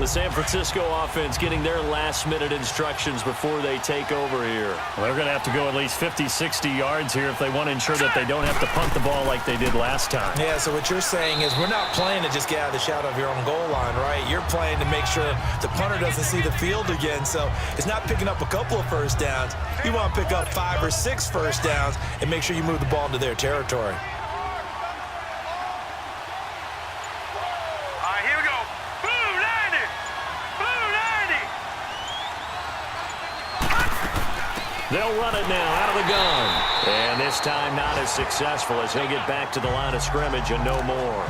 The San Francisco offense getting their last-minute instructions before they take over here. Well, they're going to have to go at least 50, 60 yards here if they want to ensure that they don't have to punt the ball like they did last time. Yeah, so what you're saying is we're not playing to just get out of the shadow of your own goal line, right? You're playing to make sure the punter doesn't see the field again. So it's not picking up a couple of first downs. You want to pick up 5 or 6 first downs and make sure you move the ball into their territory. They'll run it now out of the gun. And this time not as successful as he'll get back to the line of scrimmage and no more.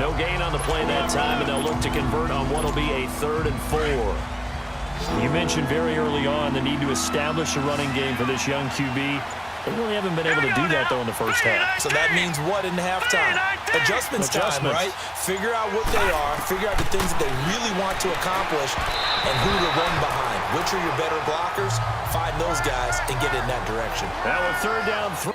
No gain on the play that time, and they'll look to convert on what will be a 3rd and 4. You mentioned very early on the need to establish a running game for this young QB. They really haven't been able to do that, though, in the first half. So that means what in halftime? Adjustments time, right? Figure out what they are, figure out the things that they really want to accomplish, and who to run behind. Which are your better blockers? Find those guys and get in that direction. Now a 3rd down.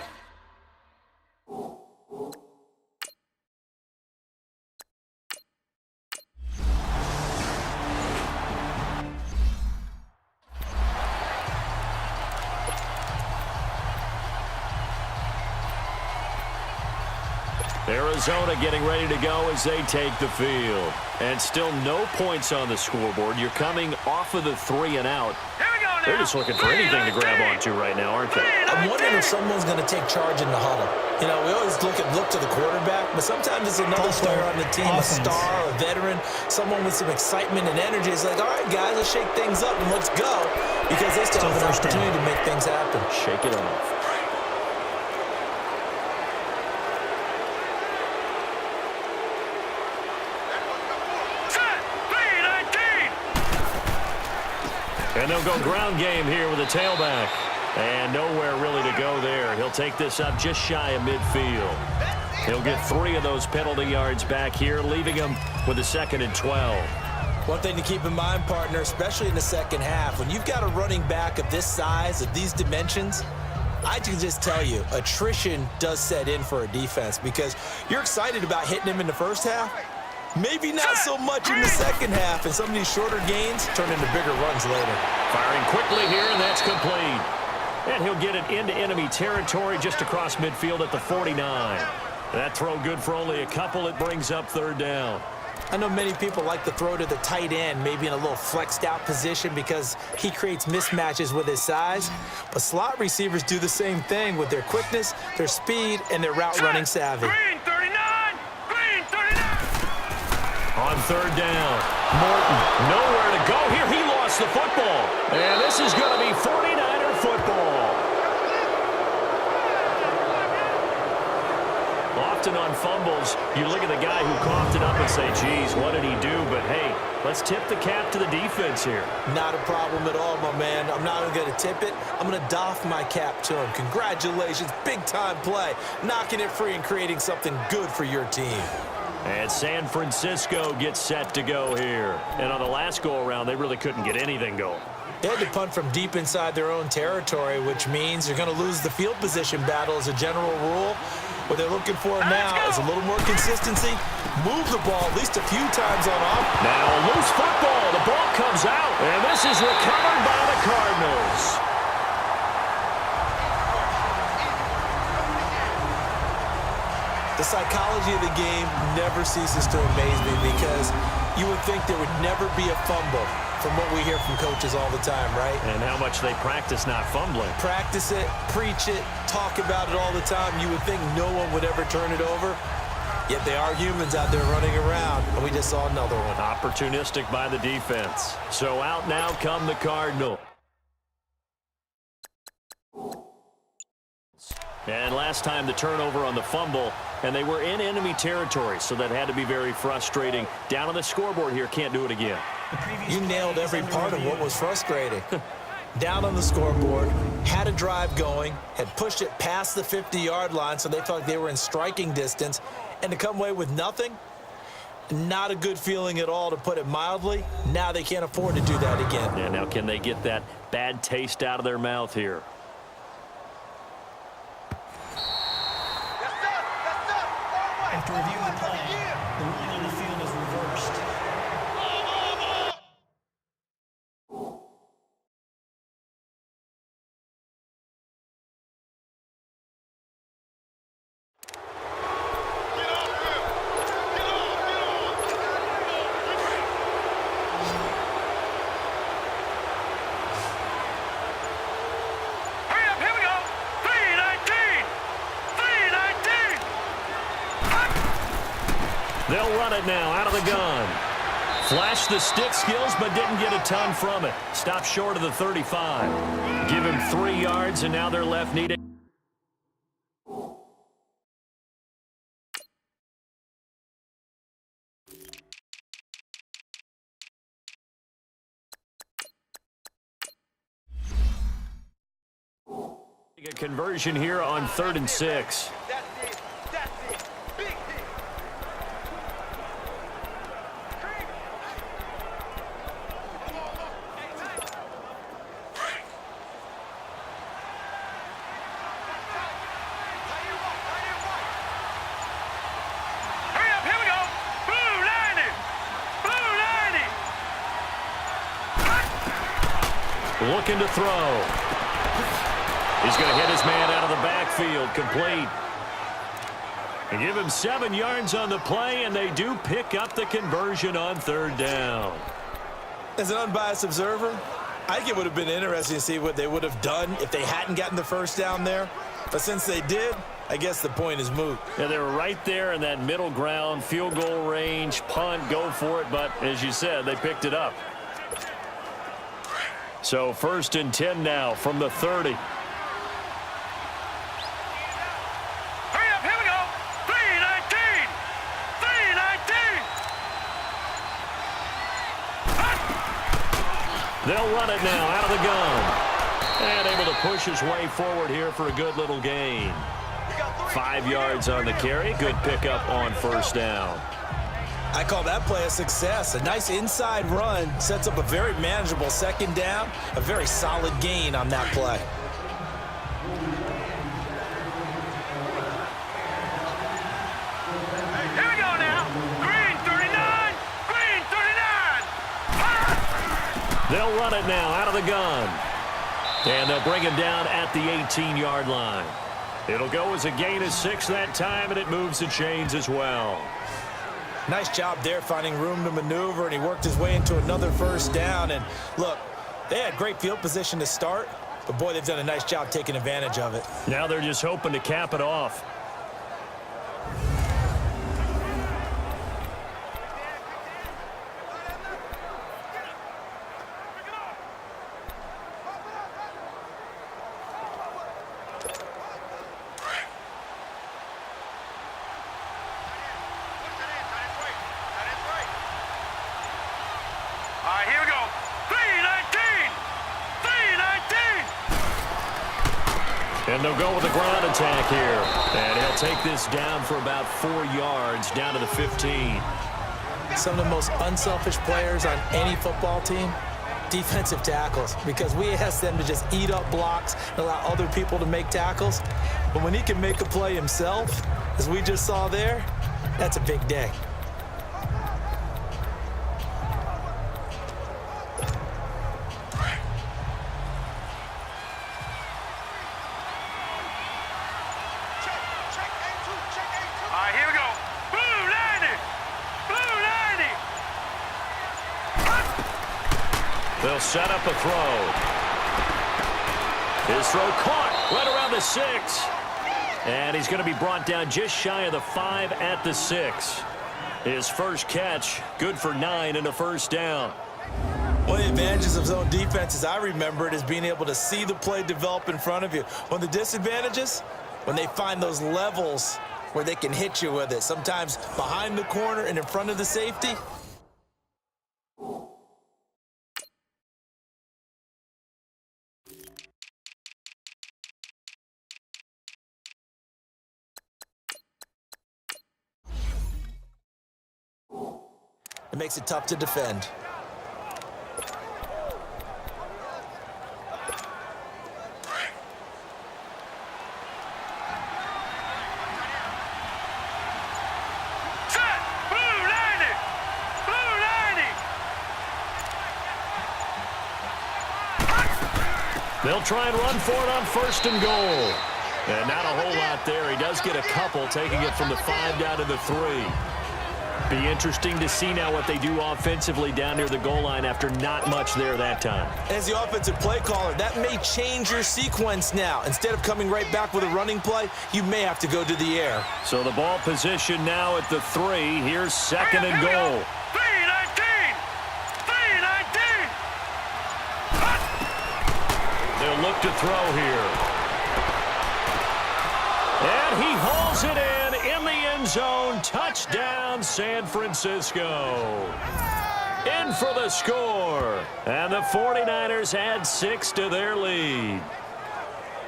Arizona getting ready to go as they take the field. And still no points on the scoreboard. You're coming off of the 3 and out. They're just looking for anything to grab onto right now, aren't they? I'm wondering if someone's going to take charge in the huddle. You know, we always look to the quarterback, but sometimes it's another player on the team, a star, a veteran, someone with some excitement and energy. It's like, all right, guys, let's shake things up and let's go, because they still have an opportunity to make things happen. Shake it off. And they'll go ground game here with a tailback. And nowhere really to go there. He'll take this up just shy of midfield. He'll get 3 of those penalty yards back here, leaving him with a 2nd and 12. One thing to keep in mind, partner, especially in the second half, when you've got a running back of this size, of these dimensions, I can just tell you, attrition does set in for a defense, because you're excited about hitting him in the first half. Maybe not so much in the second half, and some of these shorter gains turn into bigger runs later. Firing quickly here, and that's complete. And he'll get it into enemy territory just across midfield at the 49. That throw good for only a couple. It brings up 3rd down. I know many people like to throw to the tight end, maybe in a little flexed out position because he creates mismatches with his size. But slot receivers do the same thing with their quickness, their speed, and their route running savvy. On 3rd down, Morton, nowhere to go here. He lost the football. And this is going to be 49er football. Often on fumbles, you look at the guy who coughed it up and say, geez, what did he do? But, hey, let's tip the cap to the defense here. Not a problem at all, my man. I'm not going to tip it. I'm going to doff my cap to him. Congratulations, big-time play. Knocking it free and creating something good for your team. And San Francisco gets set to go here. And on the last go-around, they really couldn't get anything going. They had to punt from deep inside their own territory, which means they're going to lose the field position battle as a general rule. What they're looking for now is a little more consistency. Move the ball at least a few times on off. Now a loose football. The ball comes out. And this is recovered by the Cardinals. The psychology of the game never ceases to amaze me, because you would think there would never be a fumble from what we hear from coaches all the time, right? And how much they practice not fumbling. Practice it, preach it, talk about it all the time. You would think no one would ever turn it over. Yet they are humans out there running around, and we just saw another one. Opportunistic by the defense. So out now come the Cardinals. And last time the turnover on the fumble, and they were in enemy territory, so that had to be very frustrating. Down on the scoreboard here, can't do it again. You nailed every part of what was frustrating. Down on the scoreboard, had a drive going, had pushed it past the 50-yard line, so they felt like they were in striking distance, and to come away with nothing, not a good feeling at all, to put it mildly. Now they can't afford to do that again. Yeah, now can they get that bad taste out of their mouth here? After reviewing the play, the ruling on the field is reversed. run it now out of the gun. Flashed the stick skills, but didn't get a ton from it. Stopped short of the 35. Give him 3 yards, and now they're left needing. A conversion here on 3rd and 6. Looking to throw. He's going to hit his man out of the backfield, complete. And give him 7 yards on the play, and they do pick up the conversion on 3rd down. As an unbiased observer, I think it would have been interesting to see what they would have done if they hadn't gotten the 1st down there. But since they did, I guess the point is moot. Yeah, they were right there in that middle ground, field goal range, punt, go for it. But as you said, they picked it up. So 1st and 10 now from the 30. They'll run it now out of the gun. And able to push his way forward here for a good little gain. 5 yards on the carry. Good pickup on 1st down. I call that play a success. A nice inside run sets up a very manageable 2nd down. A very solid gain on that play. Here we go now. Green 39. Green 39. They'll run it now out of the gun. And they'll bring him down at the 18-yard line. It'll go as a gain of 6 that time, and it moves the chains as well. Nice job there finding room to maneuver, and he worked his way into another 1st down. And look, they had great field position to start, but boy, they've done a nice job taking advantage of it. Now they're just hoping to cap it off. Here we go. 319. 319. And they'll go with the ground attack here. And he'll take this down for about 4 yards, down to the 15. Some of the most unselfish players on any football team, defensive tackles, because we ask them to just eat up blocks and allow other people to make tackles. But when he can make a play himself, as we just saw there, that's a big day. Here we go. Blue 90. Blue 90. They'll set up a throw. His throw caught right around the 6. And he's going to be brought down just shy of the 5 at the 6. His first catch, good for 9 and a 1st down. One of the advantages of zone defense, as I remember it, is being able to see the play develop in front of you. One of the disadvantages, when they find those levels where they can hit you with it, sometimes behind the corner and in front of the safety. It makes it tough to defend. They'll try and run for it on 1st and goal. And not a whole lot there. He does get a couple, taking it from the 5 down to the 3. Be interesting to see now what they do offensively down near the goal line after not much there that time. As the offensive play caller, that may change your sequence now. Instead of coming right back with a running play, you may have to go to the air. So the ball position now at the 3. Here's second and Here we goal. go. 3-19. 3-19. They'll look to throw here. And he hauls it in the end zone. Touchdown, San Francisco. In for the score. And the 49ers add 6 to their lead.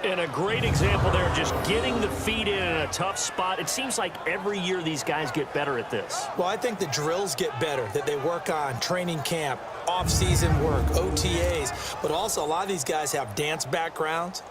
And a great example there of just getting the feet in a tough spot. It seems like every year these guys get better at this. Well, I think the drills get better that they work on, training camp, off-season work, OTAs. But also a lot of these guys have dance backgrounds.